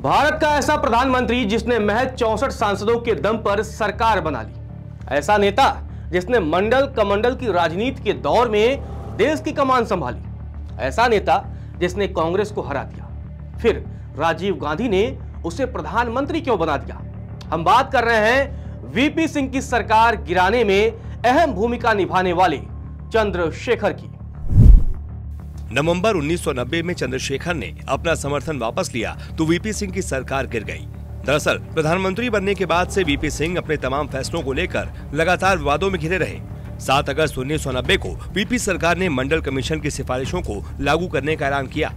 भारत का ऐसा प्रधानमंत्री जिसने महज 64 सांसदों के दम पर सरकार बना ली। ऐसा नेता जिसने मंडल कमंडल की राजनीति के दौर में देश की कमान संभाली। ऐसा नेता जिसने कांग्रेस को हरा दिया। फिर राजीव गांधी ने उसे प्रधानमंत्री क्यों बना दिया? हम बात कर रहे हैं वीपी सिंह की सरकार गिराने में अहम भूमिका निभाने वाले चंद्रशेखर की। नवंबर 1990 में चंद्रशेखर ने अपना समर्थन वापस लिया तो वीपी सिंह की सरकार गिर गई। दरअसल प्रधानमंत्री बनने के बाद से वीपी सिंह अपने तमाम फैसलों को लेकर लगातार विवादों में घिरे रहे। 7 अगस्त 1990 को वीपी सरकार ने मंडल कमीशन की सिफारिशों को लागू करने का ऐलान किया,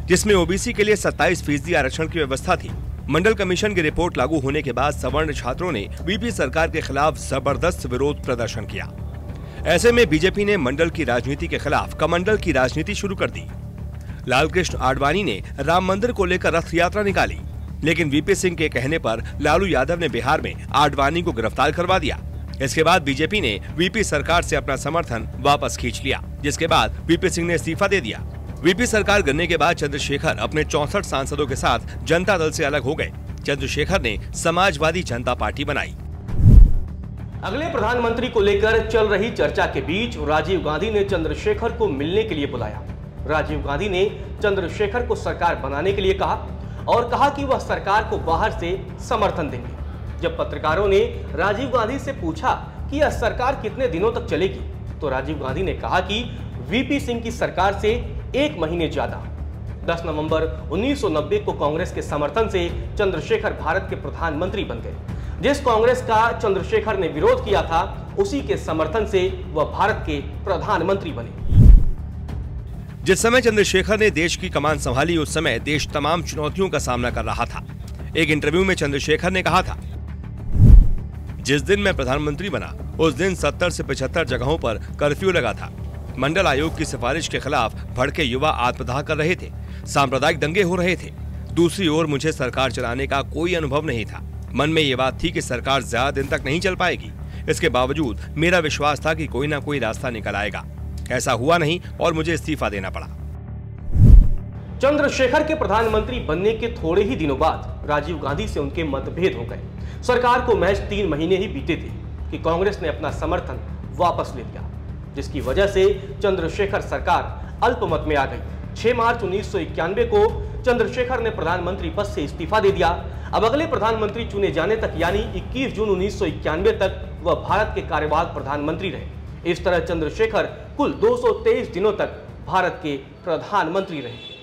जिसमें ओबीसी के लिए 27% आरक्षण की व्यवस्था थी। मंडल कमीशन की रिपोर्ट लागू होने के बाद सवर्ण छात्रों ने वीपी सरकार के खिलाफ जबरदस्त विरोध प्रदर्शन किया। ऐसे में बीजेपी ने मंडल की राजनीति के खिलाफ कमंडल की राजनीति शुरू कर दी। लालकृष्ण आडवाणी ने राम मंदिर को लेकर रथ यात्रा निकाली, लेकिन वीपी सिंह के कहने पर लालू यादव ने बिहार में आडवाणी को गिरफ्तार करवा दिया। इसके बाद बीजेपी ने वीपी सरकार से अपना समर्थन वापस खींच लिया, जिसके बाद वीपी सिंह ने इस्तीफा दे दिया। वीपी सरकार गिरने के बाद चंद्रशेखर अपने 64 सांसदों के साथ जनता दल से अलग हो गए। चंद्रशेखर ने समाजवादी जनता पार्टी बनाई। अगले प्रधानमंत्री को लेकर चल रही चर्चा के बीच राजीव गांधी ने चंद्रशेखर को मिलने के लिए बुलाया। राजीव गांधी ने चंद्रशेखर को सरकार बनाने के लिए कहा और कहा कि वह सरकार को बाहर से समर्थन देंगे। जब पत्रकारों ने राजीव गांधी से पूछा कि यह सरकार कितने दिनों तक चलेगी, तो राजीव गांधी ने कहा कि वीपी सिंह की सरकार से 1 महीने ज्यादा। 10 नवंबर 1990 को कांग्रेस के समर्थन से चंद्रशेखर भारत के प्रधानमंत्री बन गए। जिस कांग्रेस का चंद्रशेखर ने विरोध किया था, उसी के समर्थन से वह भारत के प्रधानमंत्री बने। जिस समय चंद्रशेखर ने देश की कमान संभाली, उस समय देश तमाम चुनौतियों का सामना कर रहा था। एक इंटरव्यू में चंद्रशेखर ने कहा था, जिस दिन मैं प्रधानमंत्री बना उस दिन 70 से 75 जगहों पर कर्फ्यू लगा था। मंडल आयोग की सिफारिश के खिलाफ भड़के युवा आत्मदाह कर रहे थे। सांप्रदायिक दंगे हो रहे थे। दूसरी ओर मुझे सरकार चलाने का कोई अनुभव नहीं था। मन में ये बात थी कि सरकार ज्यादा दिन तक नहीं चल पाएगी। इसके बावजूद मेरा विश्वास था कि कोई ना कोई रास्ता निकल आएगा। ऐसा हुआ नहीं और मुझे इस्तीफा देना पड़ा। चंद्रशेखर के प्रधानमंत्री बनने के थोड़े ही दिनों बाद राजीव गांधी से उनके मतभेद हो गए। सरकार को महज 3 महीने ही बीते थे कि कांग्रेस ने अपना समर्थन वापस ले लिया, जिसकी वजह से चंद्रशेखर सरकार अल्पमत में आ गई। 6 मार्च 1991 को चंद्रशेखर ने प्रधानमंत्री पद से इस्तीफा दे दिया। अब अगले प्रधानमंत्री चुने जाने तक यानी 21 जून 1991 तक वह भारत के कार्यवाहक प्रधानमंत्री रहे। इस तरह चंद्रशेखर कुल 223 दिनों तक भारत के प्रधानमंत्री रहे।